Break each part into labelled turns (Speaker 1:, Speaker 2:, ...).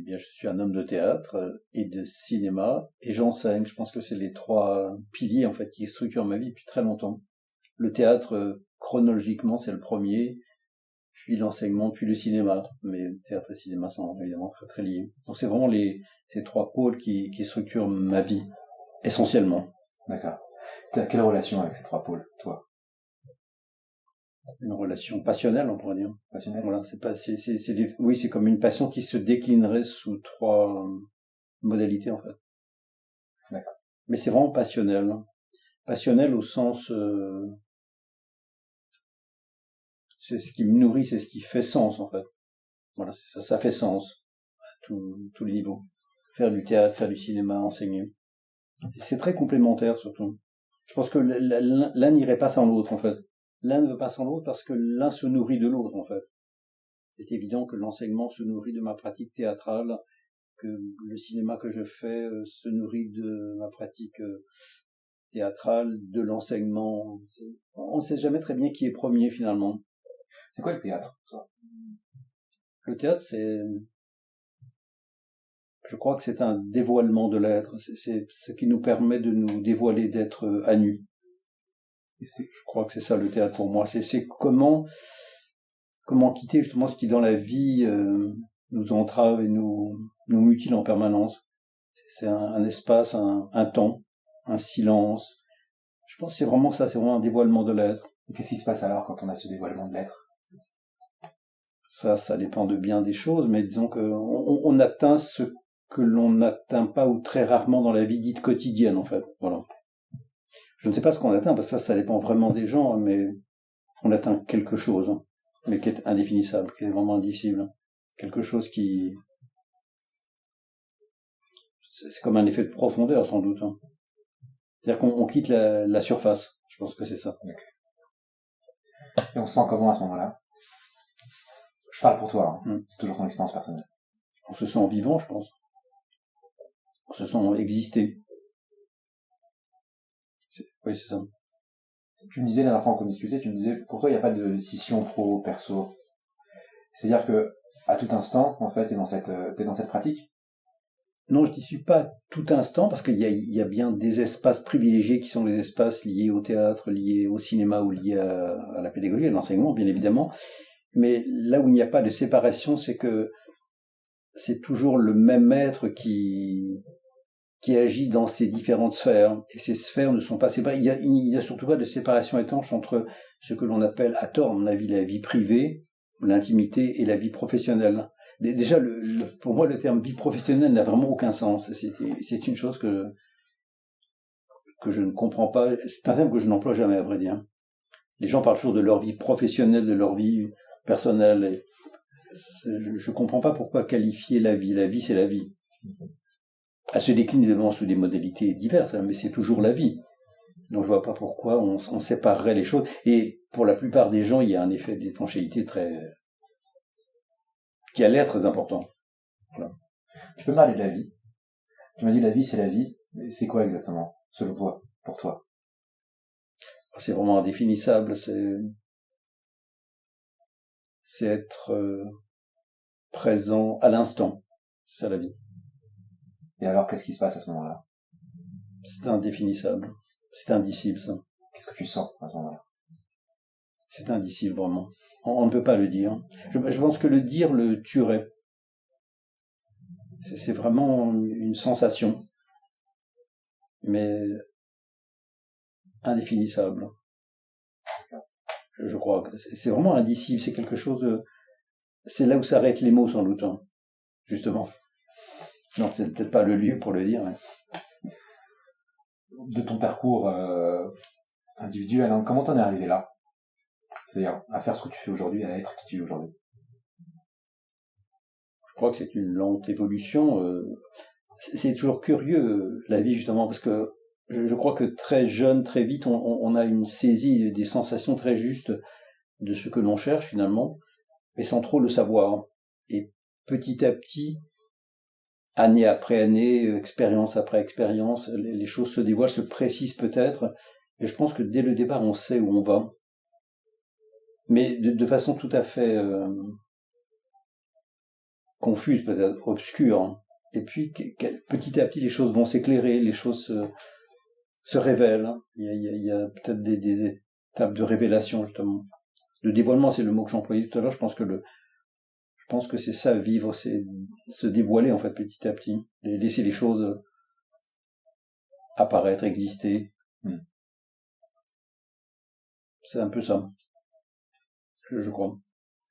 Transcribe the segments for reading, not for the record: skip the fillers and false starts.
Speaker 1: Eh bien, je suis un homme de théâtre et de cinéma et j'enseigne. Je pense que c'est les trois piliers en fait qui structurent ma vie depuis très longtemps. Le théâtre, chronologiquement, c'est le premier, puis l'enseignement, puis le cinéma. Mais théâtre et cinéma sont évidemment très très liés. Donc c'est vraiment ces trois pôles qui structurent ma vie essentiellement.
Speaker 2: D'accord. T'as quelle relation avec ces trois pôles, toi?
Speaker 1: Une relation passionnelle, on pourrait dire.
Speaker 2: Passionnelle?
Speaker 1: Voilà, oui, c'est comme une passion qui se déclinerait sous trois modalités en fait.
Speaker 2: D'accord.
Speaker 1: Mais c'est vraiment passionnel. Passionnel au sens, c'est ce qui me nourrit, c'est ce qui fait sens en fait. Voilà, c'est ça, ça fait sens à tous les niveaux. Faire du théâtre, faire du cinéma, enseigner. C'est très complémentaire surtout. Je pense que l'un n'irait pas sans l'autre en fait. L'un ne veut pas sans l'autre parce que l'un se nourrit de l'autre en fait. C'est évident que l'enseignement se nourrit de ma pratique théâtrale, que le cinéma que je fais se nourrit de ma pratique théâtrale, de l'enseignement. On ne sait jamais très bien qui est premier finalement.
Speaker 2: C'est quoi le théâtre, toi?
Speaker 1: Le théâtre, je crois que c'est un dévoilement de l'être. C'est ce qui nous permet de nous dévoiler, d'être à nu. Je crois que c'est ça le théâtre pour moi. C'est comment quitter justement ce qui dans la vie nous entrave et nous mutile en permanence. C'est un espace, un temps, un silence. Je pense que c'est vraiment ça, c'est vraiment un dévoilement de l'être.
Speaker 2: Et qu'est-ce qui se passe alors quand on a ce dévoilement de l'être?
Speaker 1: Ça dépend de bien des choses, mais disons qu'on atteint ce que l'on n'atteint pas ou très rarement dans la vie dite quotidienne, en fait. Voilà. Je ne sais pas ce qu'on atteint, parce que ça dépend vraiment des gens, mais on atteint quelque chose, mais qui est indéfinissable, qui est vraiment indicible. Quelque chose qui... C'est comme un effet de profondeur, sans doute. C'est-à-dire qu'on quitte la surface. Je pense que c'est ça.
Speaker 2: Et on se sent comment à ce moment-là? Je parle pour toi, hein. C'est toujours ton expérience personnelle.
Speaker 1: On se sent vivant, je pense. On se sent exister. Oui, c'est ça.
Speaker 2: Tu me disais la dernière fois qu'on discutait, tu me disais pour toi il n'y a pas de scission pro-perso. C'est-à-dire que à tout instant, en fait, t'es dans cette pratique.
Speaker 1: Non, je n'y suis pas tout instant, parce qu'il y a bien des espaces privilégiés qui sont les espaces liés au théâtre, liés au cinéma ou liés à la pédagogie, à l'enseignement, bien évidemment. Mais là où il n'y a pas de séparation, c'est que c'est toujours le même maître qui agit dans ces différentes sphères. Et ces sphères ne sont pas séparées. Il n'y a surtout pas de séparation étanche entre ce que l'on appelle, à tort, à mon avis, la vie privée, l'intimité et la vie professionnelle. Déjà, pour moi, le terme vie professionnelle n'a vraiment aucun sens. C'est une chose que je ne comprends pas. C'est un terme que je n'emploie jamais, à vrai dire. Les gens parlent toujours de leur vie professionnelle, de leur vie personnelle. Et je ne comprends pas pourquoi qualifier la vie. La vie, c'est la vie. Elle se décline évidemment sous des modalités diverses, mais c'est toujours la vie. Donc je vois pas pourquoi on séparerait les choses. Et pour la plupart des gens, il y a un effet d'étanchéité qui a l'air très important. Voilà.
Speaker 2: Tu peux parler de la vie. Tu m'as dit la vie, c'est la vie. Mais c'est quoi exactement, selon toi, pour toi?
Speaker 1: C'est vraiment indéfinissable. C'est être présent à l'instant. C'est ça la vie.
Speaker 2: Et alors, qu'est-ce qui se passe à ce moment-là?
Speaker 1: C'est indéfinissable. C'est indicible, ça.
Speaker 2: Qu'est-ce que tu sens à ce moment-là?
Speaker 1: C'est indicible, vraiment. On ne peut pas le dire. Je pense que le dire le tuerait. C'est vraiment une sensation, mais indéfinissable. Je crois que c'est vraiment indicible. C'est quelque chose... C'est là où s'arrêtent les mots, sans doute, justement. Non, c'est peut-être pas le lieu pour le dire. Mais...
Speaker 2: De ton parcours individuel, comment t'en es arrivé là? C'est-à-dire à faire ce que tu fais aujourd'hui, à être qui tu es aujourd'hui.
Speaker 1: Je crois que c'est une lente évolution. C'est toujours curieux, la vie, justement, parce que je crois que très jeune, très vite, on a une saisie des sensations très justes de ce que l'on cherche, finalement, mais sans trop le savoir. Et petit à petit, année après année, expérience après expérience, les choses se dévoilent, se précisent peut-être, et je pense que dès le départ, on sait où on va. Mais de façon tout à fait confuses, peut-être obscures. Hein. Et puis, petit à petit, les choses vont s'éclairer, les choses se révèlent. Hein. Il y a peut-être des étapes de révélation, justement. Le dévoilement, c'est le mot que j'employais tout à l'heure. Je pense que c'est ça, vivre, c'est se dévoiler, en fait, petit à petit. Et laisser les choses apparaître, exister. C'est un peu ça. Je crois.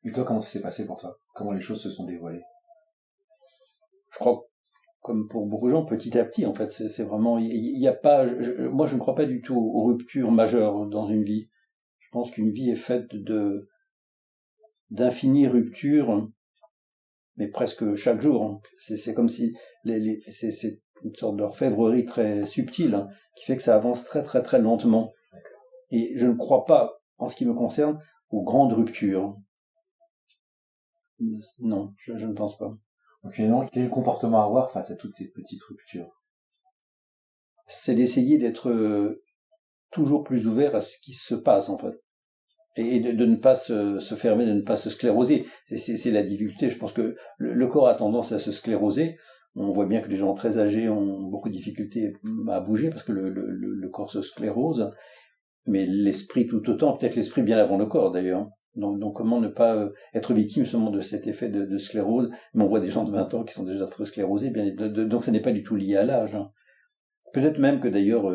Speaker 2: Et toi, comment ça s'est passé pour toi? Comment les choses se sont dévoilées?
Speaker 1: Je crois, comme pour beaucoup de gens, petit à petit, en fait, c'est vraiment, il y a pas, moi je ne crois pas du tout aux ruptures majeures dans une vie. Je pense qu'une vie est faite d'infinies ruptures, mais presque chaque jour. Hein. C'est comme si c'est une sorte d'orfèvrerie très subtile, hein, qui fait que ça avance très très très lentement. Et je ne crois pas, en ce qui me concerne, aux grandes ruptures. Non, je ne pense pas.
Speaker 2: Donc finalement, quel est le comportement à avoir face à toutes ces petites ruptures?
Speaker 1: C'est d'essayer d'être toujours plus ouvert à ce qui se passe, en fait. Et de ne pas se fermer, de ne pas se scléroser. C'est la difficulté. Je pense que le corps a tendance à se scléroser. On voit bien que les gens très âgés ont beaucoup de difficultés à bouger parce que le corps se sclérose. Mais l'esprit tout autant, peut-être l'esprit bien avant le corps d'ailleurs. Donc comment ne pas être victime seulement de cet effet de sclérose. Mais on voit des gens de 20 ans qui sont déjà très sclérosés. Donc ça n'est pas du tout lié à l'âge. Hein. Peut-être même que d'ailleurs,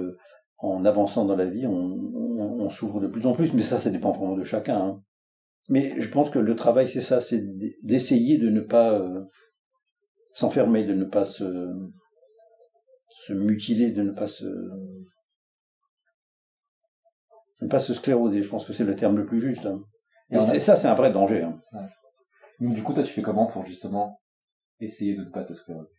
Speaker 1: en avançant dans la vie, on s'ouvre de plus en plus. Mais ça dépend vraiment de chacun. Hein. Mais je pense que le travail, c'est ça, c'est d'essayer de ne pas s'enfermer, de ne pas se mutiler, de ne pas se scléroser. Je pense que c'est le terme le plus juste. Hein. Et ça, c'est un vrai danger. Hein.
Speaker 2: Ouais. Donc, du coup, toi, tu fais comment pour justement essayer de ne pas te scléroser?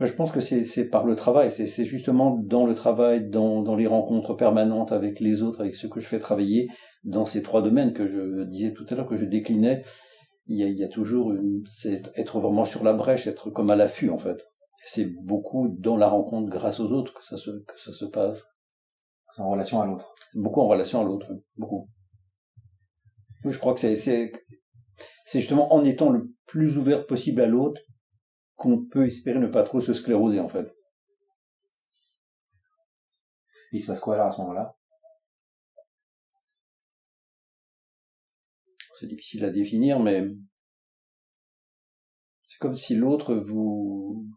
Speaker 1: Je pense que c'est par le travail. C'est justement dans le travail, dans les rencontres permanentes avec les autres, avec ceux que je fais travailler, dans ces 3 domaines que je disais tout à l'heure, que je déclinais. Il y a toujours c'est être vraiment sur la brèche, être comme à l'affût, en fait. C'est beaucoup dans la rencontre grâce aux autres que ça se passe.
Speaker 2: C'est en relation à l'autre.
Speaker 1: Beaucoup en relation à l'autre, beaucoup. Oui, je crois que c'est justement en étant le plus ouvert possible à l'autre qu'on peut espérer ne pas trop se scléroser, en fait.
Speaker 2: Et il se passe quoi alors à ce moment-là?
Speaker 1: C'est difficile à définir, mais c'est comme si l'autre vous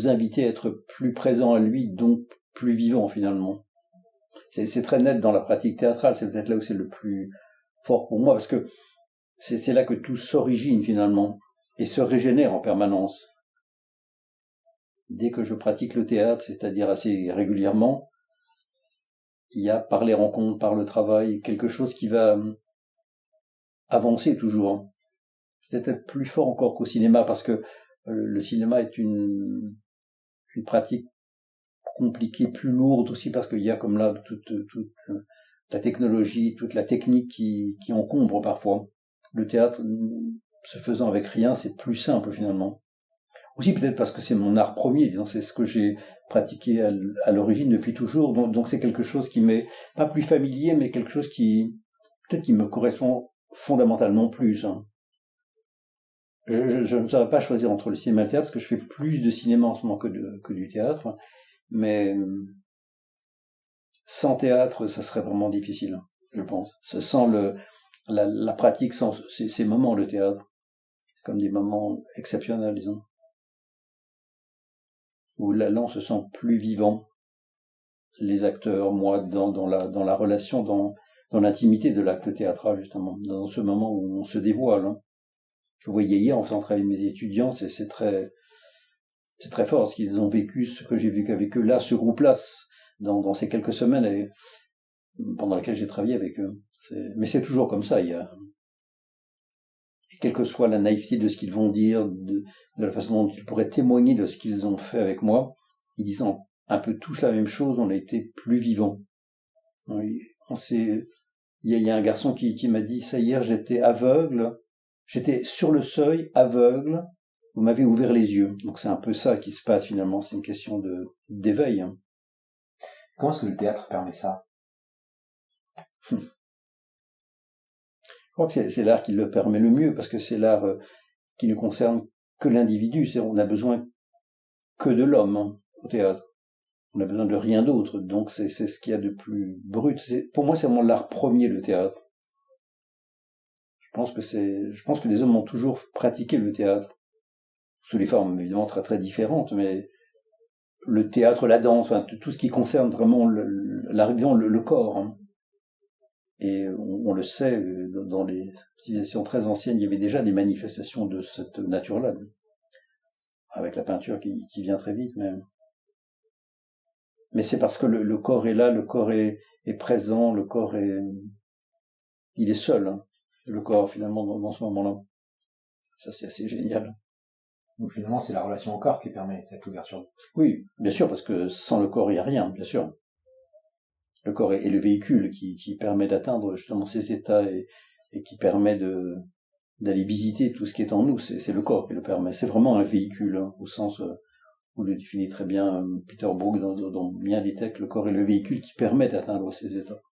Speaker 1: invitait à être plus présent à lui, donc plus vivant finalement. C'est très net dans la pratique théâtrale, c'est peut-être là où c'est le plus fort pour moi, parce que c'est là que tout s'origine finalement, et se régénère en permanence. Dès que je pratique le théâtre, c'est-à-dire assez régulièrement, il y a par les rencontres, par le travail, quelque chose qui va avancer toujours. C'est peut-être plus fort encore qu'au cinéma, parce que le cinéma est une pratique compliquée, plus lourde aussi, parce qu'il y a comme là toute la technologie, toute la technique qui encombre parfois. Le théâtre, se faisant avec rien, c'est plus simple finalement. Aussi peut-être parce que c'est mon art premier, disons, c'est ce que j'ai pratiqué à l'origine depuis toujours, donc c'est quelque chose qui m'est pas plus familier, mais quelque chose qui peut-être qui me correspond fondamentalement plus. Hein. Je ne saurais pas choisir entre le cinéma et le théâtre, parce que je fais plus de cinéma en ce moment que du théâtre, mais sans théâtre, ça serait vraiment difficile, je pense. Sans la pratique, sans ces moments de théâtre, comme des moments exceptionnels, disons. Où là, on se sent plus vivant, les acteurs, moi, dans la relation, dans l'intimité de l'acte théâtral, justement, dans ce moment où on se dévoile. Hein. Je voyais hier, en faisant travailler mes étudiants, c'est très fort, ce qu'ils ont vécu, ce que j'ai vécu avec eux, là, ce groupe-là, dans ces quelques semaines pendant lesquelles j'ai travaillé avec eux. Mais c'est toujours comme ça, quelle que soit la naïveté de ce qu'ils vont dire, de la façon dont ils pourraient témoigner de ce qu'ils ont fait avec moi, ils disent un peu tous la même chose, on a été plus vivants. Il y a un garçon qui m'a dit ça hier, j'étais aveugle, j'étais sur le seuil, aveugle, vous m'avez ouvert les yeux. Donc c'est un peu ça qui se passe finalement, c'est une question d'éveil. Hein.
Speaker 2: Comment est-ce que le théâtre permet ça?
Speaker 1: Je crois que c'est l'art qui le permet le mieux, parce que c'est l'art qui ne concerne que l'individu. On n'a besoin que de l'homme hein, au théâtre. On n'a besoin de rien d'autre. Donc c'est ce qu'il y a de plus brut. Pour moi, c'est vraiment l'art premier, le théâtre. Je pense que les hommes ont toujours pratiqué le théâtre sous les formes évidemment très très différentes, mais le théâtre, la danse, enfin, tout ce qui concerne vraiment le corps. Hein. Et on le sait, dans les civilisations très anciennes, il y avait déjà des manifestations de cette nature-là, avec la peinture qui vient très vite même. Mais c'est parce que le corps est là, le corps est présent, le corps il est seul, hein, le corps finalement dans ce moment-là. Ça c'est assez génial.
Speaker 2: Donc finalement c'est la relation au corps qui permet cette ouverture.
Speaker 1: Oui, bien sûr, parce que sans le corps il n'y a rien, bien sûr. Le corps est le véhicule qui permet d'atteindre justement ces états et qui permet d'aller visiter tout ce qui est en nous. C'est le corps qui le permet. C'est vraiment un véhicule, hein, au sens où le définit très bien Peter Brook dans bien des textes. Le corps est le véhicule qui permet d'atteindre ces états.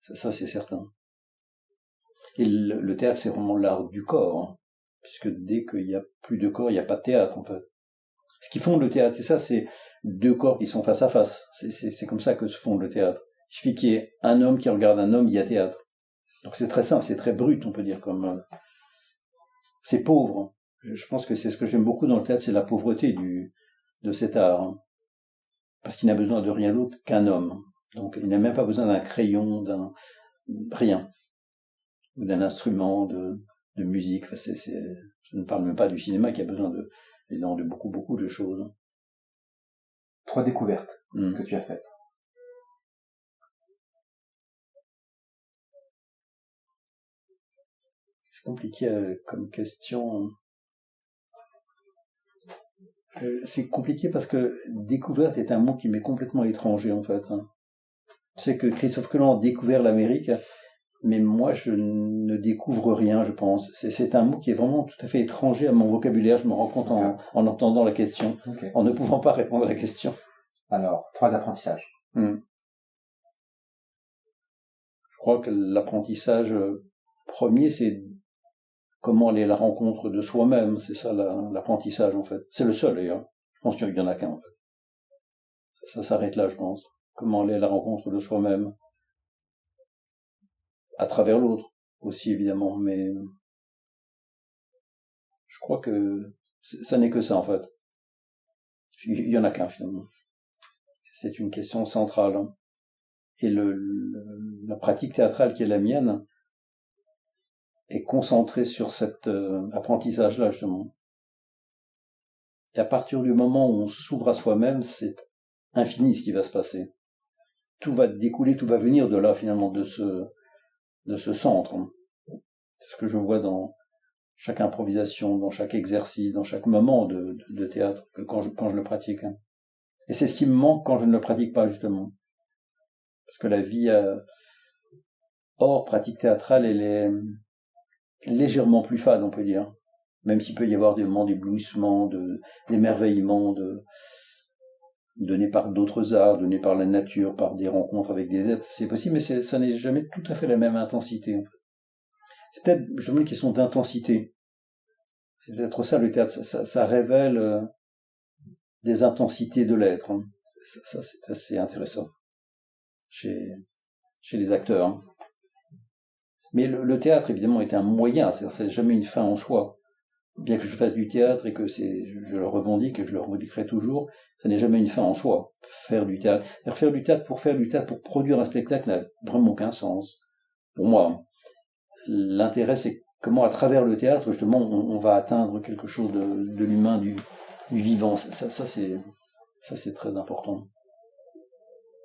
Speaker 1: Ça c'est certain. Et le théâtre, c'est vraiment l'art du corps, hein, puisque dès qu'il n'y a plus de corps, il n'y a pas de théâtre en fait. Ce qui fonde le théâtre, c'est ça, c'est deux corps qui sont face à face. C'est comme ça que se fonde le théâtre. Il suffit qu'il y ait un homme qui regarde un homme, il y a théâtre. Donc c'est très simple, c'est très brut, on peut dire, comme c'est pauvre. Je pense que c'est ce que j'aime beaucoup dans le théâtre, c'est la pauvreté de cet art. Hein. Parce qu'il n'a besoin de rien d'autre qu'un homme. Donc il n'a même pas besoin d'un crayon, d'un rien. Ou d'un instrument, de musique. Enfin, je ne parle même pas du cinéma qui a besoin de beaucoup, beaucoup de choses.
Speaker 2: 3 découvertes que tu as faites.
Speaker 1: C'est compliqué comme question. C'est compliqué parce que découverte est un mot qui m'est complètement étranger en fait. Hein. Je sais que Christophe Colomb a découvert l'Amérique, mais moi je ne découvre rien, je pense. C'est un mot qui est vraiment tout à fait étranger à mon vocabulaire, je me rends compte en entendant la question, en ne pouvant pas répondre à la question.
Speaker 2: Alors, 3 apprentissages.
Speaker 1: Je crois que l'apprentissage premier, c'est comment aller à la rencontre de soi-même, c'est ça l'apprentissage en fait. C'est le seul d'ailleurs. Je pense qu'il n'y en a qu'un en fait. Ça s'arrête là, je pense. Comment aller à la rencontre de soi-même. À travers l'autre aussi évidemment, mais je crois que ça n'est que ça en fait. Il y en a qu'un finalement. C'est une question centrale. Hein. Et la pratique théâtrale qui est la mienne est concentrée sur cet apprentissage-là justement. Et à partir du moment où on s'ouvre à soi-même, c'est infini ce qui va se passer. Tout va découler, tout va venir de là finalement, de ce centre. C'est ce que je vois dans chaque improvisation, dans chaque exercice, dans chaque moment de théâtre, quand je le pratique. Hein. Et c'est ce qui me manque quand je ne le pratique pas, justement. Parce que la vie hors pratique théâtrale, elle est légèrement plus fade, on peut dire. Même s'il peut y avoir des moments d'éblouissement, d'émerveillement, donnés par d'autres arts, donnés par la nature, par des rencontres avec des êtres, c'est possible, mais ça n'est jamais tout à fait la même intensité. En fait. C'est peut-être justement une question d'intensité. C'est peut-être ça le théâtre, ça révèle des intensités de l'être. Hein. Ça c'est assez intéressant chez les acteurs. Hein. Mais le théâtre évidemment est un moyen, c'est jamais une fin en soi. Bien que je fasse du théâtre et que je le revendique et je le revendiquerai toujours, ça n'est jamais une fin en soi. Faire du théâtre pour produire un spectacle n'a vraiment aucun sens. Pour moi, l'intérêt c'est comment à travers le théâtre justement on va atteindre quelque chose de l'humain, du vivant. Ça c'est très important.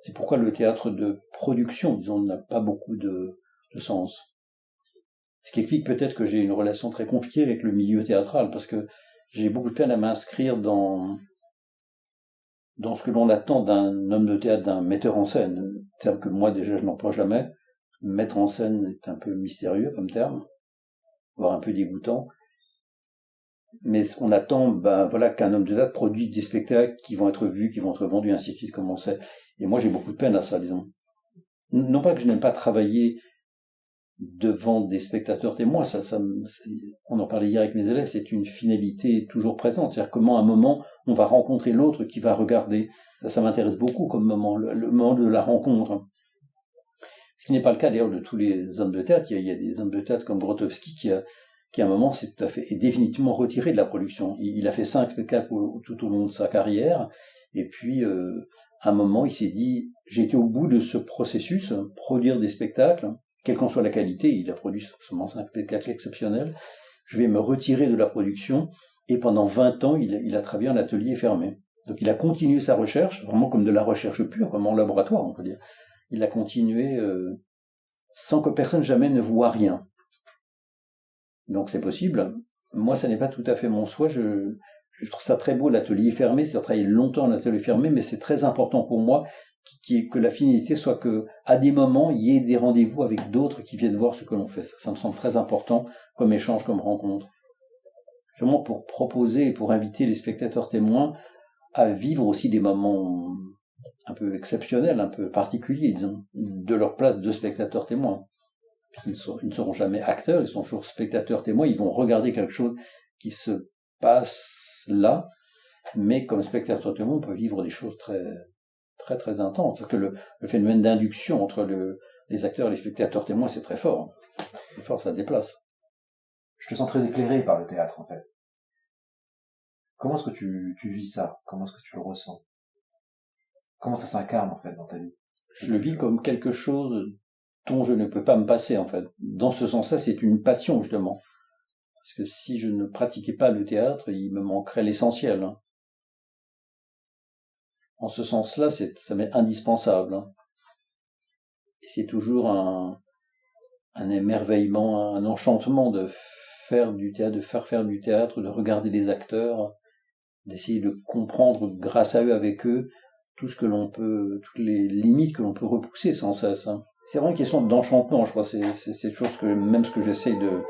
Speaker 1: C'est pourquoi le théâtre de production, disons, n'a pas beaucoup de sens. Ce qui explique peut-être que j'ai une relation très compliquée avec le milieu théâtral, parce que j'ai beaucoup de peine à m'inscrire dans ce que l'on attend d'un homme de théâtre, d'un metteur en scène, terme que moi déjà je n'emploie jamais. Mettre en scène est un peu mystérieux comme terme, voire un peu dégoûtant. Mais on attend qu'un homme de théâtre produise des spectacles qui vont être vus, qui vont être vendus, ainsi de suite, comme on sait. Et moi j'ai beaucoup de peine à ça, disons. Non pas que je n'aime pas travailler devant des spectateurs témoins, on en parlait hier avec mes élèves, c'est une finalité toujours présente. C'est-à-dire comment à un moment on va rencontrer l'autre qui va regarder. Ça m'intéresse beaucoup comme moment, le moment de la rencontre. Ce qui n'est pas le cas d'ailleurs de tous les hommes de théâtre. Il y a des hommes de théâtre comme Grotowski qui à un moment s'est tout à fait est définitivement retiré de la production. Il a fait 5 spectacles tout au long de sa carrière, et puis à un moment il s'est dit j'ai été au bout de ce processus, produire des spectacles, quelle qu'en soit la qualité, il a produit seulement 5 spectacles exceptionnels, je vais me retirer de la production, et pendant 20 ans il a travaillé en atelier fermé. Donc il a continué sa recherche, vraiment comme de la recherche pure, comme en laboratoire on peut dire. Il a continué sans que personne jamais ne voit rien. Donc c'est possible. Moi, ça n'est pas tout à fait mon souhait. Je trouve ça très beau, l'atelier fermé. C'est-à-dire travailler longtemps en atelier fermé, mais c'est très important pour moi que la finalité soit que, à des moments, il y ait des rendez-vous avec d'autres qui viennent voir ce que l'on fait. Ça me semble très important comme échange, comme rencontre. Justement pour proposer et pour inviter les spectateurs témoins à vivre aussi des moments un peu exceptionnels, un peu particuliers, disons, de leur place de spectateurs témoins. Ils ne seront jamais acteurs, ils sont toujours spectateurs témoins, ils vont regarder quelque chose qui se passe là, mais comme spectateurs témoins, on peut vivre des choses très, très, très intenses. Parce que le phénomène d'induction entre les acteurs et les spectateurs témoins, c'est très fort. C'est fort, ça déplace.
Speaker 2: Je te sens très éclairé par le théâtre, en fait. Comment est-ce que tu vis ça? Comment est-ce que tu le ressens? Comment ça s'incarne, en fait, dans ta vie?
Speaker 1: Je le vis comme quelque chose dont je ne peux pas me passer, en fait. Dans ce sens-là, c'est une passion, justement. Parce que si je ne pratiquais pas le théâtre, il me manquerait l'essentiel. Hein. En ce sens-là, ça m'est indispensable. Hein. Et c'est toujours un émerveillement, un enchantement de faire du théâtre, de faire du théâtre, de regarder les acteurs, d'essayer de comprendre grâce à eux, avec eux, tout ce que l'on peut, toutes les limites que l'on peut repousser sans cesse. Hein. C'est vraiment une question d'enchantement, je crois. C'est quelque chose que, même ce que j'essaie de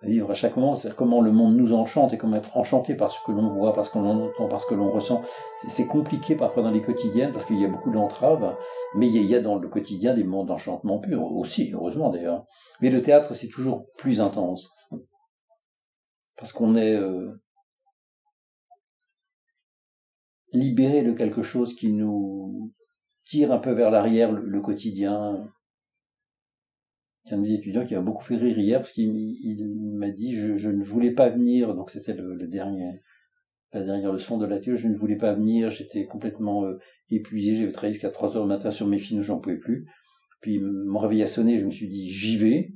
Speaker 1: vivre à chaque moment, c'est comment le monde nous enchante et comment être enchanté par ce que l'on voit, par ce que l'on entend, par ce que l'on ressent. C'est compliqué parfois dans les quotidiennes parce qu'il y a beaucoup d'entraves, mais il y a dans le quotidien des moments d'enchantement pur aussi, heureusement d'ailleurs. Mais le théâtre, c'est toujours plus intense. Parce qu'on est libéré de quelque chose qui nous tire un peu vers l'arrière, le quotidien. Il y a un de mes étudiants qui m'a beaucoup fait rire hier parce qu'il m'a dit je ne voulais pas venir, donc c'était la dernière leçon de l'atelier, je ne voulais pas venir, j'étais complètement épuisé, j'avais travaillé jusqu'à 3 heures du matin sur mes finaux, j'en pouvais plus. Puis mon réveil a sonné, je me suis dit j'y vais,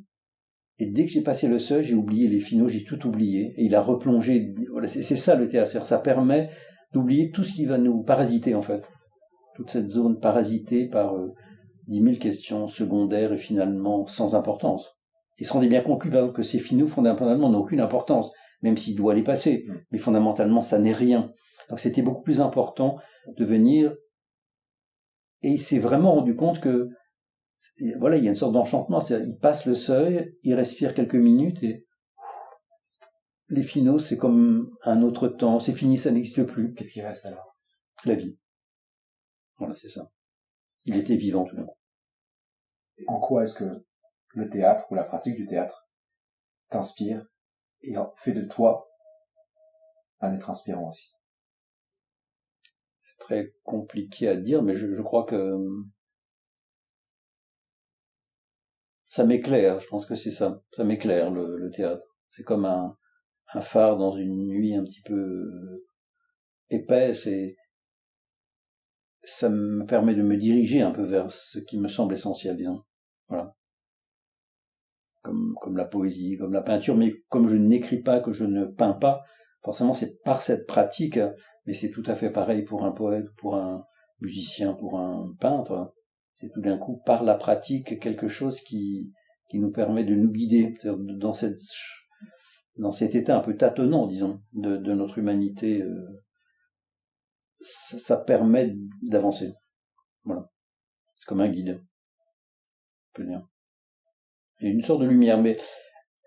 Speaker 1: et dès que j'ai passé le seuil, j'ai oublié les finaux, j'ai tout oublié, et il a replongé. Voilà, c'est ça le théâtre, ça permet d'oublier tout ce qui va nous parasiter en fait, toute cette zone parasitée par 10 000 questions secondaires et finalement sans importance. Il se rendait bien compte que ces finaux fondamentalement n'ont aucune importance, même s'il doit les passer, mais fondamentalement ça n'est rien. Donc c'était beaucoup plus important de venir, et il s'est vraiment rendu compte que voilà, il y a une sorte d'enchantement, c'est-à-dire il passe le seuil, il respire quelques minutes et les finaux c'est comme un autre temps, c'est fini, ça n'existe plus.
Speaker 2: Qu'est-ce qui reste alors?
Speaker 1: La vie. Voilà, c'est ça. Il était vivant tout d'un coup.
Speaker 2: En quoi est-ce que le théâtre ou la pratique du théâtre t'inspire et fait de toi un être inspirant aussi?
Speaker 1: C'est très compliqué à dire, mais je crois que ça m'éclaire, je pense que c'est ça. Ça m'éclaire, le théâtre. C'est comme un phare dans une nuit un petit peu épaisse, et ça me permet de me diriger un peu vers ce qui me semble essentiel, disons. Voilà. Comme la poésie, comme la peinture, mais comme je n'écris pas, que je ne peins pas, forcément c'est par cette pratique, mais c'est tout à fait pareil pour un poète, pour un musicien, pour un peintre. C'est tout d'un coup, par la pratique, quelque chose qui nous permet de nous guider dans cet état un peu tâtonnant, disons, de notre humanité. Ça permet d'avancer. Voilà. C'est comme un guide. On peut dire. Il y a une sorte de lumière, mais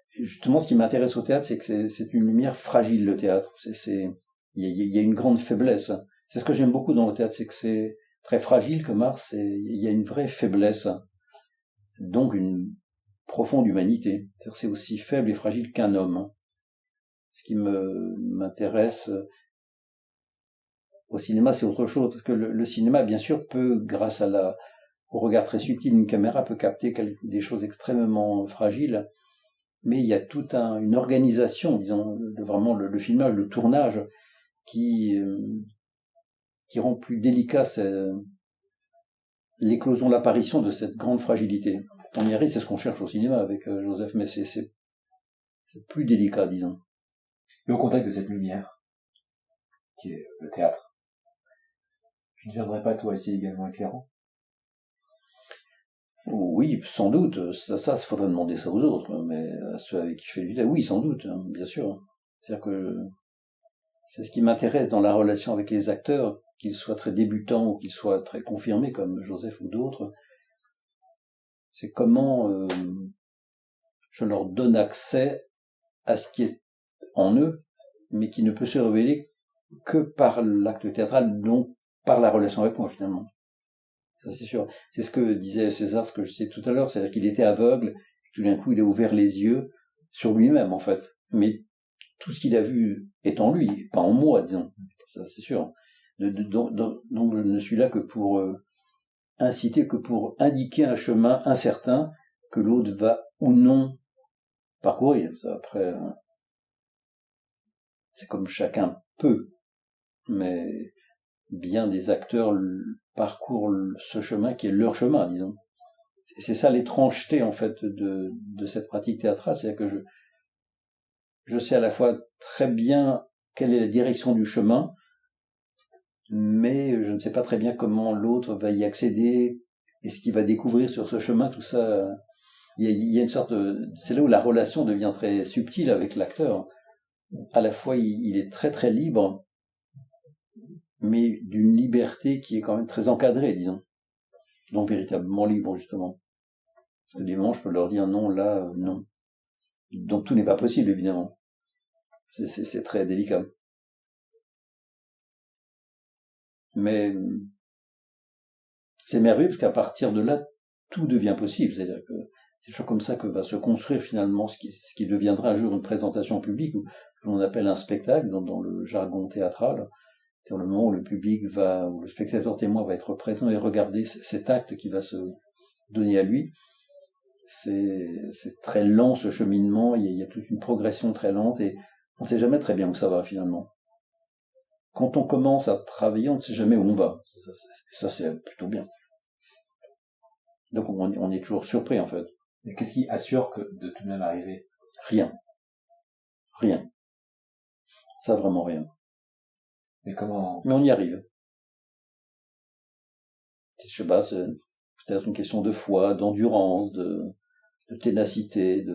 Speaker 1: justement, ce qui m'intéresse au théâtre, c'est que c'est une lumière fragile, le théâtre. Il y a une grande faiblesse. C'est ce que j'aime beaucoup dans le théâtre, c'est que c'est très fragile comme art, il y a une vraie faiblesse. Donc une profonde humanité. C'est-à-dire, c'est aussi faible et fragile qu'un homme. Ce qui m'intéresse au cinéma, c'est autre chose, parce que le cinéma, bien sûr, peut, grâce au regard très subtil d'une caméra, peut capter des choses extrêmement fragiles, mais il y a toute une organisation, disons, vraiment le filmage, le tournage, qui rend plus délicat l'éclosion, l'apparition de cette grande fragilité. On y arrive, c'est ce qu'on cherche au cinéma avec Joseph, mais c'est plus délicat, disons.
Speaker 2: Et au contact de cette lumière, qui est le théâtre, tu ne deviendrais pas toi aussi également éclairant?
Speaker 1: Oui, sans doute. Ça, il faudrait demander ça aux autres, mais à ceux avec qui je fais du théâtre, oui, sans doute, hein, bien sûr. C'est-à-dire que c'est ce qui m'intéresse dans la relation avec les acteurs, qu'ils soient très débutants ou qu'ils soient très confirmés comme Joseph ou d'autres. C'est comment je leur donne accès à ce qui est en eux, mais qui ne peut se révéler que par l'acte théâtral, donc par la relation avec moi finalement. Ça c'est sûr. C'est ce que disait César, ce que je sais tout à l'heure, c'est-à-dire qu'il était aveugle, tout d'un coup il a ouvert les yeux sur lui-même en fait. Mais tout ce qu'il a vu est en lui, pas en moi, disons. Ça c'est sûr. Donc je ne suis là que pour inciter, que pour indiquer un chemin incertain que l'autre va ou non parcourir. Ça après, c'est comme chacun peut, mais bien des acteurs parcourent ce chemin qui est leur chemin, disons. C'est ça l'étrangeté en fait de cette pratique théâtrale, c'est-à-dire que je sais à la fois très bien quelle est la direction du chemin, mais je ne sais pas très bien comment l'autre va y accéder et ce qu'il va découvrir sur ce chemin, tout ça. Il y a une sorte c'est là où la relation devient très subtile avec l'acteur. À la fois, il est très très libre, mais d'une liberté qui est quand même très encadrée, disons. Donc véritablement libre, justement. Parce que des moments, je peux leur dire non, là, non. Donc tout n'est pas possible, évidemment. C'est très délicat. Mais c'est merveilleux parce qu'à partir de là, tout devient possible. C'est-à-dire que c'est toujours comme ça que va se construire finalement ce qui deviendra un jour une présentation publique, ou ce qu'on appelle un spectacle dans le jargon théâtral. C'est le moment où le public où le spectateur témoin va être présent et regarder cet acte qui va se donner à lui. C'est très lent ce cheminement, il y a toute une progression très lente et on ne sait jamais très bien où ça va finalement. Quand on commence à travailler, on ne sait jamais où on va. Ça c'est plutôt bien. Donc on est toujours surpris en fait.
Speaker 2: Et qu'est-ce qui assure de tout de même arriver?
Speaker 1: Rien. Ça vraiment rien.
Speaker 2: Mais comment?
Speaker 1: Mais on y arrive. Je sais pas, c'est peut-être une question de foi, d'endurance, de ténacité,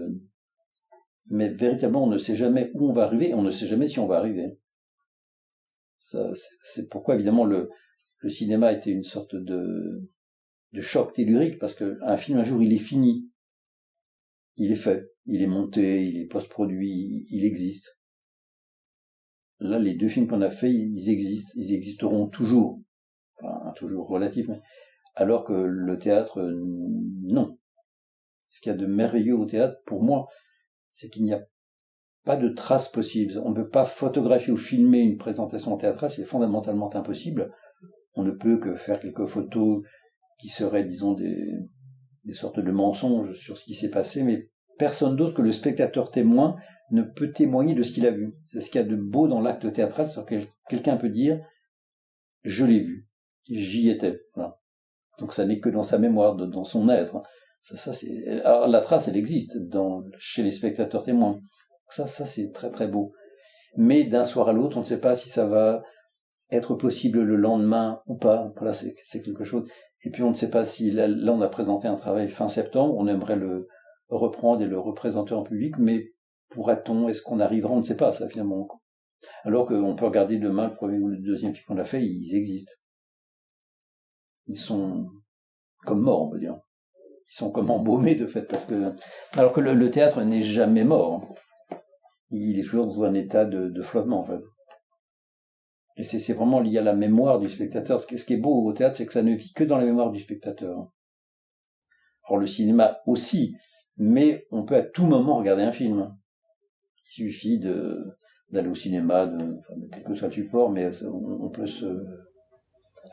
Speaker 1: mais véritablement on ne sait jamais où on va arriver et on ne sait jamais si on va arriver. Ça, c'est pourquoi évidemment le cinéma était une sorte de choc tellurique, parce qu'un film un jour il est fini, il est fait, il est monté, il est post-produit, il existe. Là les deux films qu'on a faits, ils existeront toujours, enfin toujours relatif, alors que le théâtre, non. Ce qu'il y a de merveilleux au théâtre, pour moi, c'est qu'il n'y a pas de traces possibles. On ne peut pas photographier ou filmer une présentation théâtrale, c'est fondamentalement impossible. On ne peut que faire quelques photos qui seraient, disons, des sortes de mensonges sur ce qui s'est passé, mais personne d'autre que le spectateur témoin ne peut témoigner de ce qu'il a vu. C'est ce qu'il y a de beau dans l'acte théâtral, c'est que quelqu'un peut dire « je l'ai vu, j'y étais ». Voilà. Donc ça n'est que dans sa mémoire, dans son être. Alors, la trace, elle existe chez les spectateurs témoins. Ça c'est très très beau. Mais d'un soir à l'autre, on ne sait pas si ça va être possible le lendemain ou pas. Voilà, c'est quelque chose. Et puis on ne sait pas si, là on a présenté un travail fin septembre, on aimerait le reprendre et le représenter en public, mais pourra-t-on, est-ce qu'on arrivera, on ne sait pas ça finalement. Alors qu'on peut regarder demain le premier ou le deuxième film qu'on a fait, ils existent. Ils sont comme morts, on peut dire. Ils sont comme embaumés de fait, alors que le théâtre n'est jamais mort. Il est toujours dans un état de flottement en fait. Et c'est vraiment lié à la mémoire du spectateur. Ce qui est beau au théâtre, c'est que ça ne vit que dans la mémoire du spectateur. Alors le cinéma aussi, mais on peut à tout moment regarder un film. Il suffit d'aller au cinéma, de quel que soit le support, mais on peut se...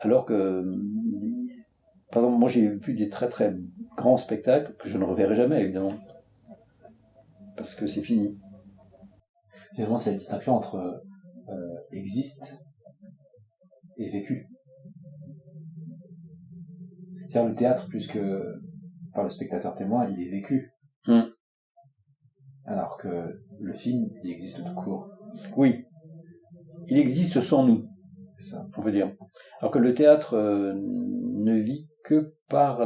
Speaker 1: Alors que, par exemple, moi j'ai vu des très très grands spectacles que je ne reverrai jamais, évidemment. Parce que c'est fini.
Speaker 2: Finalement, c'est la distinction entre existe et vécu. C'est-à-dire le théâtre, plus que par le spectateur témoin, il est vécu. Alors que le film, il existe tout court.
Speaker 1: Oui, il existe sans nous,
Speaker 2: c'est ça,
Speaker 1: on peut dire. Alors que le théâtre ne vit que par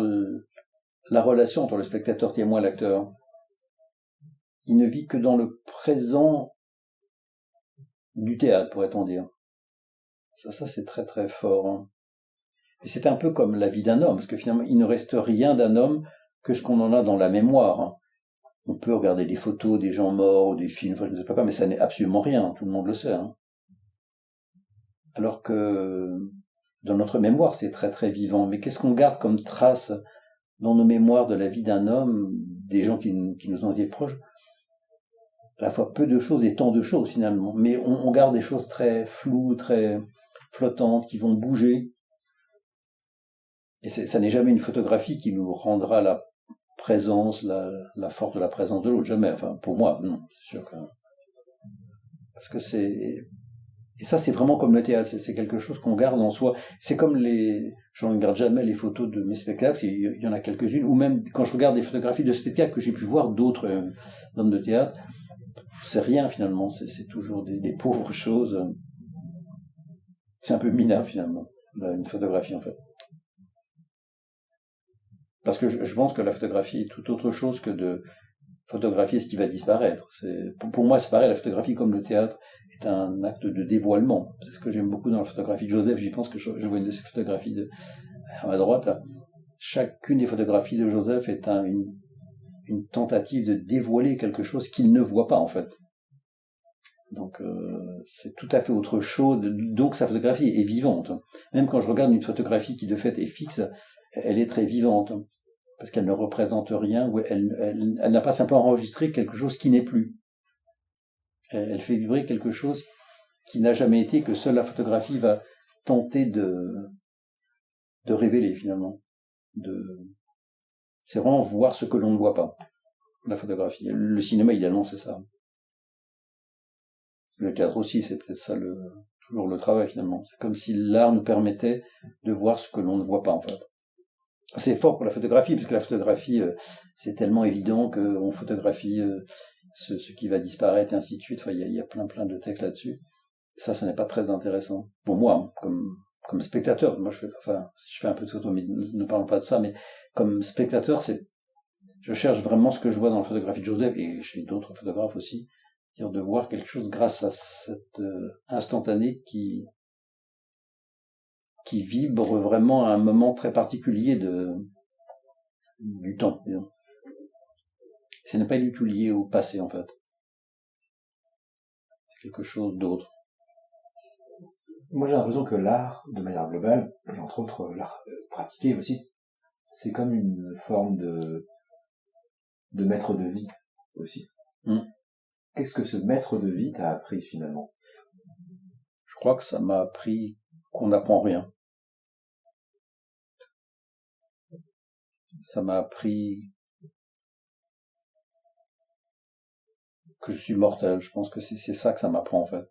Speaker 1: la relation entre le spectateur témoin et l'acteur. Il ne vit que dans le présent du théâtre, pourrait-on dire. Ça c'est très très fort. Hein. Et c'est un peu comme la vie d'un homme, parce que finalement, il ne reste rien d'un homme que ce qu'on en a dans la mémoire. Hein. On peut regarder des photos des gens morts, ou des films, enfin, je ne sais pas quoi, mais ça n'est absolument rien, tout le monde le sait. Hein. Alors que dans notre mémoire, c'est très très vivant. Mais qu'est-ce qu'on garde comme trace dans nos mémoires de la vie d'un homme, des gens qui nous ont été proches? À la fois peu de choses et tant de choses finalement. Mais on garde des choses très floues, très flottantes, qui vont bouger. Et ça n'est jamais une photographie qui nous rendra la présence, la force de la présence de l'autre. Jamais. Enfin, pour moi, non, c'est sûr que... Parce que c'est... Et ça, c'est vraiment comme le théâtre, c'est quelque chose qu'on garde en soi. C'est comme je ne regarde jamais les photos de mes spectacles, il y en a quelques-unes, ou même quand je regarde des photographies de spectacles que j'ai pu voir d'autres hommes de théâtre, c'est rien finalement, c'est toujours des pauvres choses. C'est un peu minable finalement, une photographie en fait. Parce que je pense que la photographie est tout autre chose que de photographier ce qui va disparaître. Pour moi, c'est pareil, la photographie comme le théâtre est un acte de dévoilement. C'est ce que j'aime beaucoup dans la photographie de Joseph. J'y pense que je vois une de ses photographies à ma droite. Là. Chacune des photographies de Joseph est une tentative de dévoiler quelque chose qu'il ne voit pas en fait. Donc c'est tout à fait autre chose. Donc sa photographie est vivante. Même quand je regarde une photographie qui de fait est fixe, elle est très vivante. Parce qu'elle ne représente rien, ou elle n'a pas simplement enregistré quelque chose qui n'est plus. Elle fait vibrer quelque chose qui n'a jamais été, que seule la photographie va tenter de révéler finalement. C'est vraiment voir ce que l'on ne voit pas, la photographie. Le cinéma, idéalement, c'est ça. Le théâtre aussi, c'est peut-être ça toujours le travail finalement. C'est comme si l'art nous permettait de voir ce que l'on ne voit pas en fait. C'est fort pour la photographie, parce que la photographie, c'est tellement évident qu'on photographie ce qui va disparaître et ainsi de suite. Enfin, il y a plein de textes là-dessus. Ça n'est pas très intéressant. Pour moi, comme spectateur, moi je fais un peu de photo, mais ne parlons pas de ça, mais comme spectateur, je cherche vraiment ce que je vois dans la photographie de Joseph, et chez d'autres photographes aussi, c'est-à-dire de voir quelque chose grâce à cet instantané qui vibre vraiment à un moment très particulier du temps. Disons. Ce n'est pas du tout lié au passé, en fait. C'est quelque chose d'autre.
Speaker 2: Moi, j'ai l'impression que l'art, de manière globale, et entre autres l'art pratiqué aussi, c'est comme une forme de maître de vie aussi. Qu'est-ce que ce maître de vie t'a appris finalement?
Speaker 1: Je crois que ça m'a appris qu'on n'apprend rien. Ça m'a appris que je suis mortel. Je pense que c'est ça que ça m'apprend en fait.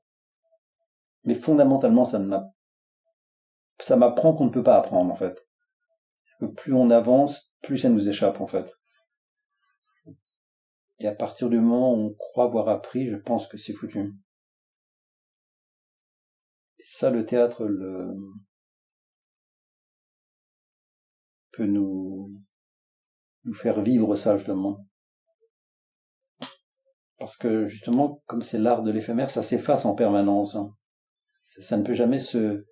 Speaker 1: Mais fondamentalement, ça m'apprend qu'on ne peut pas apprendre en fait. Que plus on avance, plus ça nous échappe en fait. Et à partir du moment où on croit avoir appris, je pense que c'est foutu. Et ça, le théâtre peut nous faire vivre ça justement. Parce que justement, comme c'est l'art de l'éphémère, ça s'efface en permanence. Hein. Ça ne peut jamais se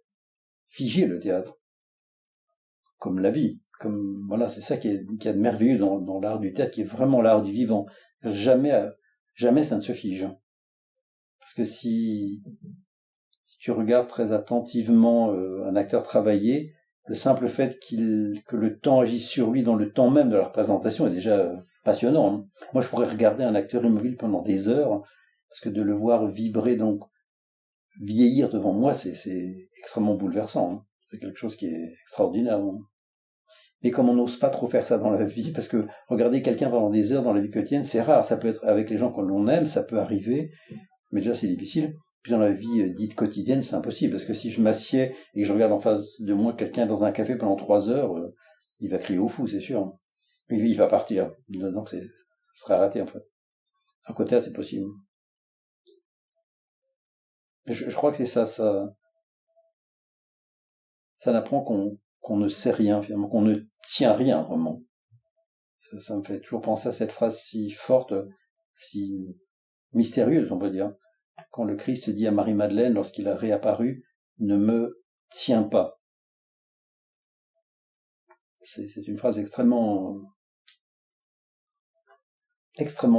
Speaker 1: figer, le théâtre. Comme la vie. Voilà, c'est ça qui est de merveilleux dans l'art du théâtre, qui est vraiment l'art du vivant. Jamais ça ne se fige. Parce que si tu regardes très attentivement un acteur travailler, le simple fait que le temps agisse sur lui dans le temps même de la représentation est déjà passionnant. Hein. Moi, je pourrais regarder un acteur immobile pendant des heures, parce que de le voir vibrer, donc vieillir devant moi, c'est extrêmement bouleversant. Hein. C'est quelque chose qui est extraordinaire. Hein. Et comme on n'ose pas trop faire ça dans la vie, parce que regarder quelqu'un pendant des heures dans la vie quotidienne, c'est rare. Ça peut être avec les gens que l'on aime, ça peut arriver, mais déjà c'est difficile. Puis dans la vie dite quotidienne, c'est impossible, parce que si je m'assieds et que je regarde en face de moi quelqu'un dans un café pendant 3 heures, il va crier au fou, c'est sûr. Il va partir. Donc ça sera raté en fait. À côté, c'est possible. Je crois que c'est ça. Ça n'apprend qu'on ne sait rien, finalement, qu'on ne tient rien, vraiment. Ça me fait toujours penser à cette phrase si forte, si mystérieuse, on peut dire. Quand le Christ dit à Marie-Madeleine, lorsqu'il a réapparu, ne me tiens pas. C'est une phrase extrêmement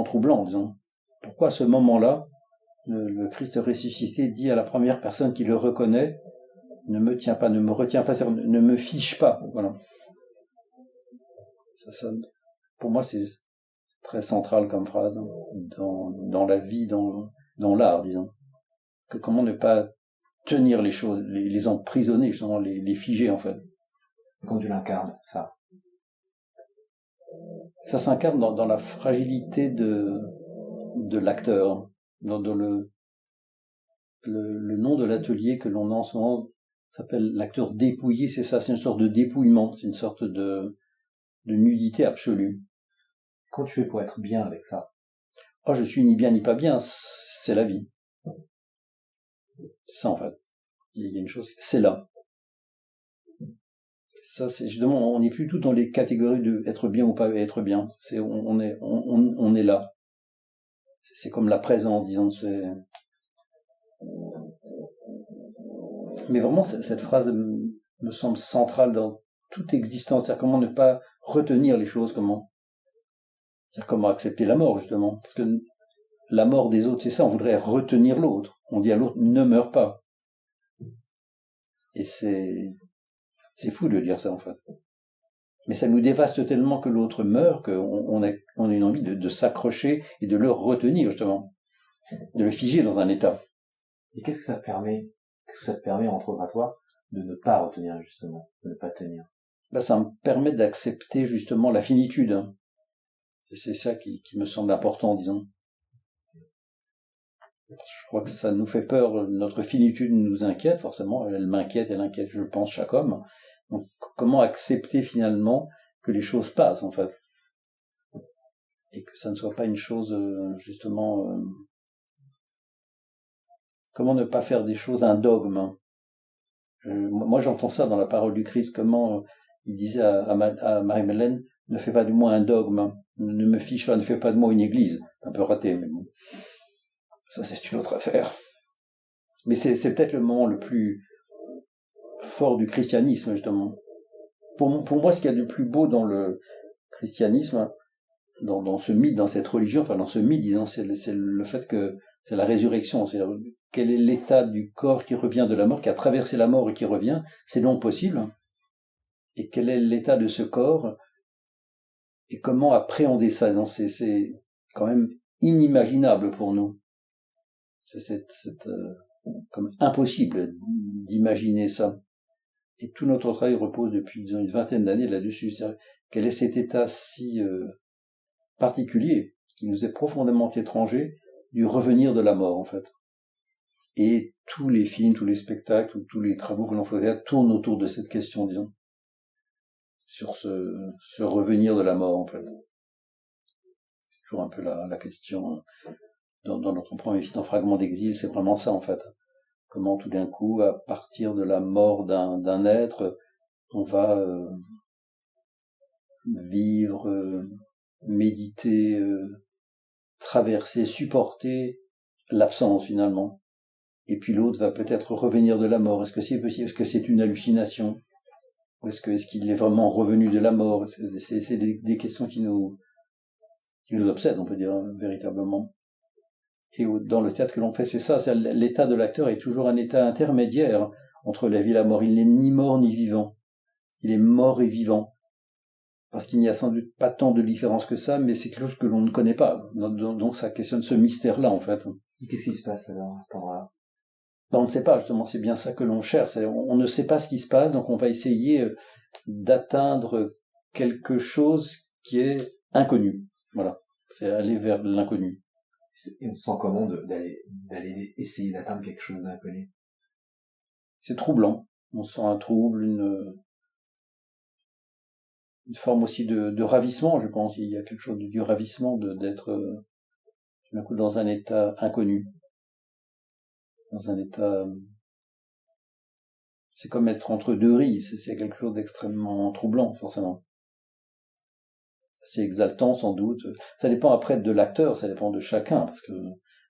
Speaker 1: troublante, disons. Pourquoi à ce moment-là, le Christ ressuscité dit à la première personne qui le reconnaît, ne me tiens pas, ne me retiens pas, ne me fiche pas. Voilà. Ça, pour moi, c'est très central comme phrase hein, dans la vie, dans l'art, disons. Que comment ne pas tenir les choses, les emprisonner, justement, les figer, en fait.
Speaker 2: Quand tu l'incarnes, ça.
Speaker 1: Ça s'incarne dans la fragilité de l'acteur, dans le nom de l'atelier que l'on a en ce moment s'appelle l'acteur dépouillé, c'est ça, c'est une sorte de dépouillement, c'est une sorte de nudité absolue.
Speaker 2: Comment tu fais pour être bien avec ça?
Speaker 1: Oh, je suis ni bien ni pas bien, c'est la vie. C'est ça en fait. Il y a une chose, c'est là. Ça, c'est justement, on n'est plus tout dans les catégories de être bien ou pas être bien. On est là. C'est comme la présence, disons. Mais vraiment, cette phrase me semble centrale dans toute existence. C'est-à-dire comment ne pas retenir les choses, c'est-à-dire comment accepter la mort, justement. Parce que la mort des autres, c'est ça, on voudrait retenir l'autre. On dit à l'autre, ne meurs pas. Et c'est fou de dire ça, en fait. Mais ça nous dévaste tellement que l'autre meurt qu'on a une envie de s'accrocher et de le retenir, justement. De le figer dans un état.
Speaker 2: Et qu'est-ce que ça te permet, entre autres à toi, de ne pas retenir, justement, de ne pas tenir?
Speaker 1: Là, ça me permet d'accepter, justement, la finitude. Hein. C'est ça qui me semble important, disons. Je crois que ça nous fait peur, notre finitude nous inquiète, forcément, elle m'inquiète, elle inquiète, je pense, chaque homme. Donc, comment accepter finalement que les choses passent, en fait, et que ça ne soit pas une chose, justement, comment ne pas faire des choses un dogme. Moi, j'entends ça dans la parole du Christ, comment il disait à Marie-Madeleine, ne fais pas de moi un dogme, ne me fiche pas, ne fais pas de moi une église. C'est un peu raté, mais bon. Ça, c'est une autre affaire. Mais c'est peut-être le moment le plus fort du christianisme, justement. Pour moi, ce qu'il y a de plus beau dans le christianisme, dans ce mythe, dans cette religion, enfin dans ce mythe, disons, c'est le fait que c'est la résurrection. C'est quel est l'état du corps qui revient de la mort, qui a traversé la mort et qui revient, c'est non possible. Et quel est l'état de ce corps et comment appréhender ça. C'est quand même inimaginable pour nous. C'est comme impossible d'imaginer ça. Et tout notre travail repose depuis une vingtaine d'années là-dessus. Quel est cet état si particulier, qui nous est profondément étranger, du revenir de la mort, en fait. Et tous les films, tous les spectacles, tous les travaux que l'on fait tournent autour de cette question, disons. Sur ce revenir de la mort, en fait. C'est toujours un peu la question. Dans notre premier film, dans Fragment d'exil, c'est vraiment ça, en fait. Comment tout d'un coup, à partir de la mort d'un être, on va vivre, méditer, traverser, supporter l'absence finalement. Et puis l'autre va peut-être revenir de la mort. Est-ce que c'est possible? Est-ce que c'est une hallucination? Ou est-ce qu'il est vraiment revenu de la mort? C'est des questions qui nous obsèdent, on peut dire, véritablement. Et dans le théâtre que l'on fait, c'est ça, l'état de l'acteur est toujours un état intermédiaire entre la vie et la mort. Il n'est ni mort ni vivant. Il est mort et vivant. parce qu'il n'y a sans doute pas tant de différence que ça, mais c'est quelque chose que l'on ne connaît pas. Donc ça questionne ce mystère-là, en fait.
Speaker 2: Et qu'est-ce qui se passe alors à cet endroit-là?
Speaker 1: On ne sait pas, justement, c'est bien ça que l'on cherche. On ne sait pas ce qui se passe, donc on va essayer d'atteindre quelque chose qui est inconnu. Voilà, c'est aller vers l'inconnu.
Speaker 2: Et on se sent comment d'aller essayer d'atteindre quelque chose d'inconnu?
Speaker 1: C'est troublant. On sent un trouble, une forme aussi de ravissement, je pense. Il y a quelque chose du ravissement d'être tout d'un coup dans un état inconnu. Dans un état... C'est comme être entre deux riz, c'est quelque chose d'extrêmement troublant, forcément. C'est exaltant, sans doute. Ça dépend après de l'acteur, ça dépend de chacun, parce que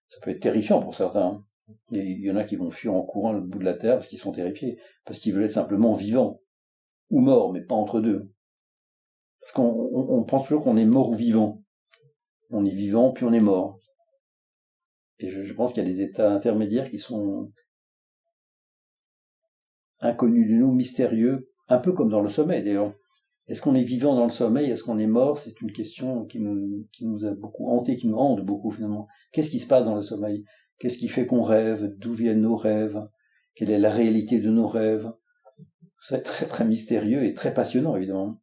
Speaker 1: ça peut être terrifiant pour certains. Il y en a qui vont fuir en courant le bout de la terre parce qu'ils sont terrifiés, parce qu'ils veulent être simplement vivants, ou morts, mais pas entre deux. Parce qu'on pense toujours qu'on est mort ou vivant. On est vivant, puis on est mort. Et je pense qu'il y a des états intermédiaires qui sont inconnus de nous, mystérieux, un peu comme dans le sommeil d'ailleurs. Est-ce qu'on est vivant dans le sommeil? Est-ce qu'on est mort? C'est une question qui nous a beaucoup hanté, qui nous hante beaucoup finalement. Qu'est-ce qui se passe dans le sommeil? Qu'est-ce qui fait qu'on rêve? D'où viennent nos rêves? Quelle est la réalité de nos rêves? C'est très très mystérieux et très passionnant évidemment.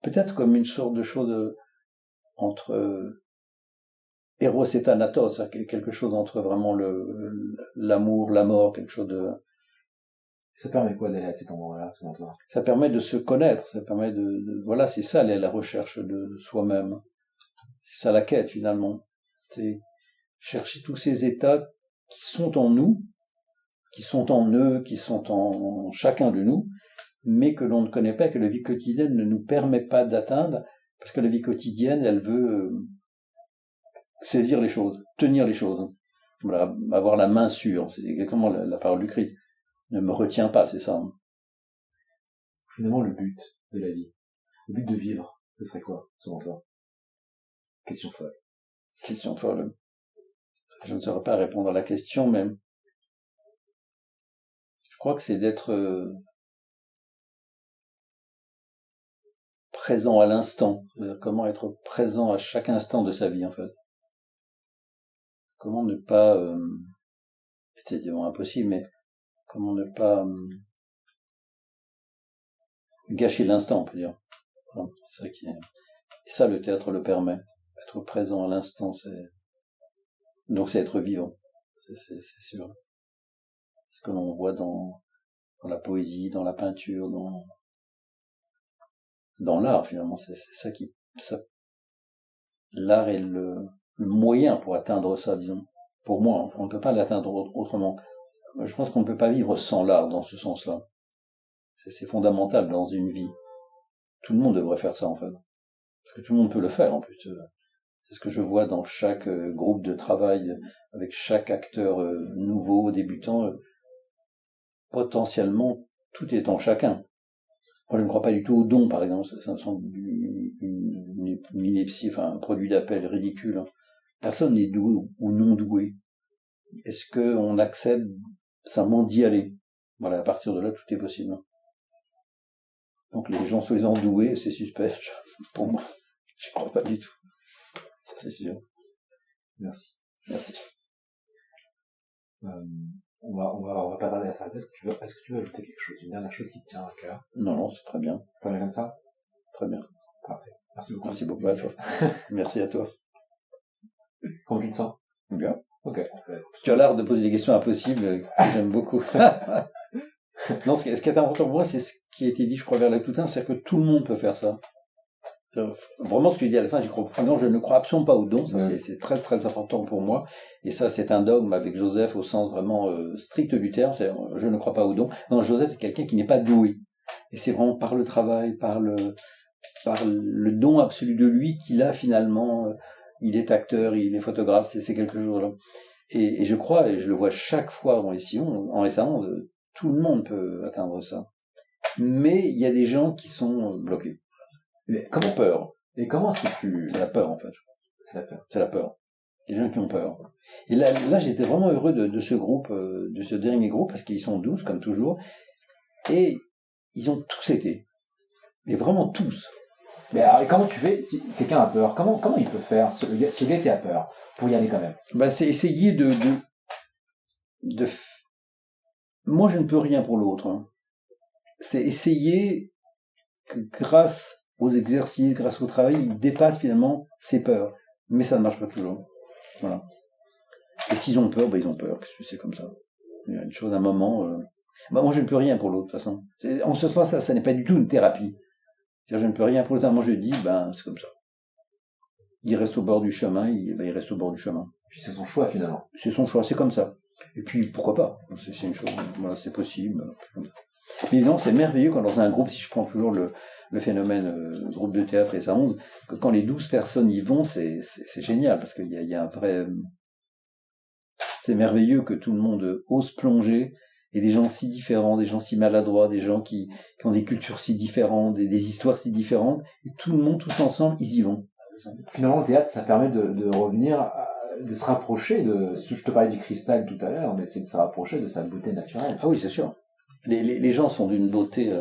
Speaker 1: Peut-être comme une sorte de chose entre Eros et Thanatos, quelque chose entre vraiment l'amour, la mort, quelque chose de...
Speaker 2: Ça permet quoi d'aller à cet endroit-là, selon toi?
Speaker 1: Ça permet de se connaître, ça permet voilà, c'est ça la recherche de soi-même. C'est ça la quête finalement. C'est chercher tous ces états qui sont en nous, qui sont en eux, qui sont en chacun de nous, mais que l'on ne connaît pas, que la vie quotidienne ne nous permet pas d'atteindre, parce que la vie quotidienne, elle veut saisir les choses, tenir les choses. Voilà, avoir la main sûre, c'est exactement la parole du Christ. Ne me retiens pas, c'est ça.
Speaker 2: Finalement, le but de la vie, le but de vivre, ce serait quoi, selon toi? Question folle.
Speaker 1: Question folle. Je ne saurais pas répondre à la question, mais je crois que c'est d'être présent à l'instant. C'est-à-dire comment être présent à chaque instant de sa vie, en fait. Comment ne pas... c'est évidemment impossible, mais comment ne pas gâcher l'instant, on peut dire. Voilà, c'est ça qui est... Et ça, le théâtre le permet. Être présent à l'instant, donc c'est être vivant. C'est sûr. Ce que l'on voit dans la poésie, dans la peinture, dans l'art, finalement, c'est ça qui... L'art est le moyen pour atteindre ça, disons. Pour moi, on ne peut pas l'atteindre autrement. Je pense qu'on ne peut pas vivre sans l'art dans ce sens-là. C'est fondamental dans une vie. Tout le monde devrait faire ça, en fait. Parce que tout le monde peut le faire, en plus. C'est ce que je vois dans chaque groupe de travail, avec chaque acteur nouveau, débutant. Potentiellement, tout est en chacun. Moi, je ne crois pas du tout au don, par exemple. Ça me semble une ineptie, enfin, un produit d'appel ridicule. Personne n'est doué ou non doué. Est-ce qu'on accepte simplement d'y aller? Voilà, à partir de là, tout est possible. Donc les gens soi-disant doués, c'est suspect. Pour moi, je ne crois pas du tout. Ça, c'est sûr.
Speaker 2: Merci.
Speaker 1: Merci.
Speaker 2: On va pas tarder à s'arrêter. Est-ce que tu veux ajouter quelque chose? Une dernière chose qui te tient à cœur?
Speaker 1: Non, c'est très bien.
Speaker 2: C'est très bien comme ça?
Speaker 1: Très bien.
Speaker 2: Parfait. Merci beaucoup.
Speaker 1: Merci beaucoup à toi. Merci à toi.
Speaker 2: Comment tu te sens?
Speaker 1: Bien.
Speaker 2: Ok.
Speaker 1: Tu as l'art de poser des questions impossibles que j'aime beaucoup. Non, ce qui est important pour moi, c'est ce qui a été dit, je crois, vers la toute fin, c'est que tout le monde peut faire ça. Vraiment, ce que tu dis à la fin, j'y crois. Non, je ne crois absolument pas au don. Ça, c'est très, très important pour moi. Et ça, c'est un dogme avec Joseph au sens vraiment strict du terme. Je ne crois pas au don. Non, Joseph, c'est quelqu'un qui n'est pas doué. Et c'est vraiment par le travail, par le don absolu de lui qu'il a finalement. Il est acteur, il est photographe, c'est quelque chose là. Et je crois, et je le vois chaque fois en S11, tout le monde peut atteindre ça. Mais il y a des gens qui sont bloqués. Comment peur?
Speaker 2: Et comment est-ce que
Speaker 1: C'est la peur, en fait.
Speaker 2: C'est la peur.
Speaker 1: C'est la peur. Il y a des gens qui ont peur. Et là j'étais vraiment heureux de ce groupe, de ce dernier groupe, parce qu'ils sont 12, comme toujours. Et ils ont tous été. Mais vraiment tous.
Speaker 2: Mais alors, comment tu fais si quelqu'un a peur? Comment il peut faire, ce gars qui a peur, pour y aller quand même?
Speaker 1: Bah, c'est essayer de... Moi, je ne peux rien pour l'autre. Hein. C'est essayer que grâce aux exercices, grâce au travail, il dépasse finalement ses peurs. Mais ça ne marche pas toujours. Voilà. Et s'ils ont peur, ils ont peur. C'est comme ça. Il y a une chose, un moment... moi, je ne peux rien pour l'autre, de toute façon. En ce sens, ça n'est pas du tout une thérapie. C'est-à-dire, je ne peux rien pour l'autre. Moi, je dis, c'est comme ça. Il reste au bord du chemin, il reste au bord du chemin.
Speaker 2: Puis c'est son choix, finalement.
Speaker 1: C'est son choix, c'est comme ça. Et puis, pourquoi pas? C'est une chose, voilà, c'est possible. Comme ça. Mais non, c'est merveilleux quand dans un groupe, si je prends toujours le phénomène groupe de théâtre et ça 11, que quand les 12 personnes y vont, c'est génial, parce qu'il y a un vrai... C'est merveilleux que tout le monde ose plonger, et des gens si différents, des gens si maladroits, des gens qui ont des cultures si différentes, des histoires si différentes, et tout le monde, tous ensemble, ils y vont.
Speaker 2: Finalement, le théâtre, ça permet de revenir, de se rapprocher de... Je te parlais du cristal tout à l'heure, mais c'est de se rapprocher de sa beauté naturelle.
Speaker 1: Ah oui, c'est sûr. Les gens sont d'une beauté...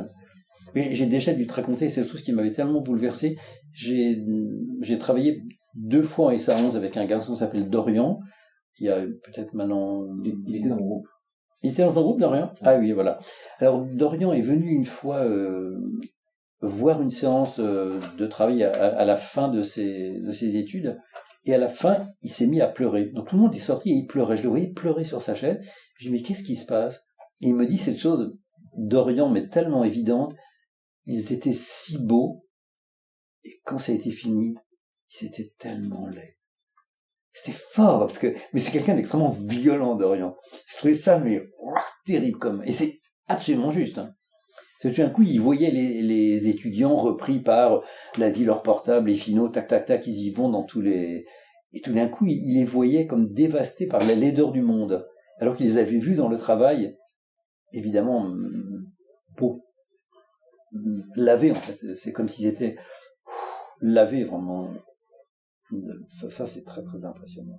Speaker 1: Mais j'ai déjà dû te raconter, c'est tout ce qui m'avait tellement bouleversé. J'ai travaillé 2 fois en SA11 avec un garçon qui s'appelle Dorian. Il y a peut-être maintenant...
Speaker 2: Il était dans mon groupe.
Speaker 1: Il était dans ton groupe, Dorian? Ah oui, voilà. Alors, Dorian est venu une fois voir une séance de travail à la fin de ses études. Et à la fin, il s'est mis à pleurer. Donc tout le monde est sorti et il pleurait. Je le voyais pleurer sur sa chaise. Je lui dis, mais qu'est-ce qui se passe? Et il me dit cette chose d'Orient, mais tellement évidente. Ils étaient si beaux. Et quand ça a été fini, ils étaient tellement laids. C'était fort, parce que, mais c'est quelqu'un d'extrêmement violent, Dorian. Je trouvais ça, mais, terrible comme, et c'est absolument juste, hein. Tout d'un coup, il voyait les étudiants repris par la vie, leur portable, les finaux, tac, tac, tac, ils y vont dans tous les, et tout d'un coup, il les voyait comme dévastés par la laideur du monde. Alors qu'ils les avaient vus dans le travail, évidemment, lavés, en fait. C'est comme s'ils étaient lavés, vraiment. Ça c'est très, très impressionnant.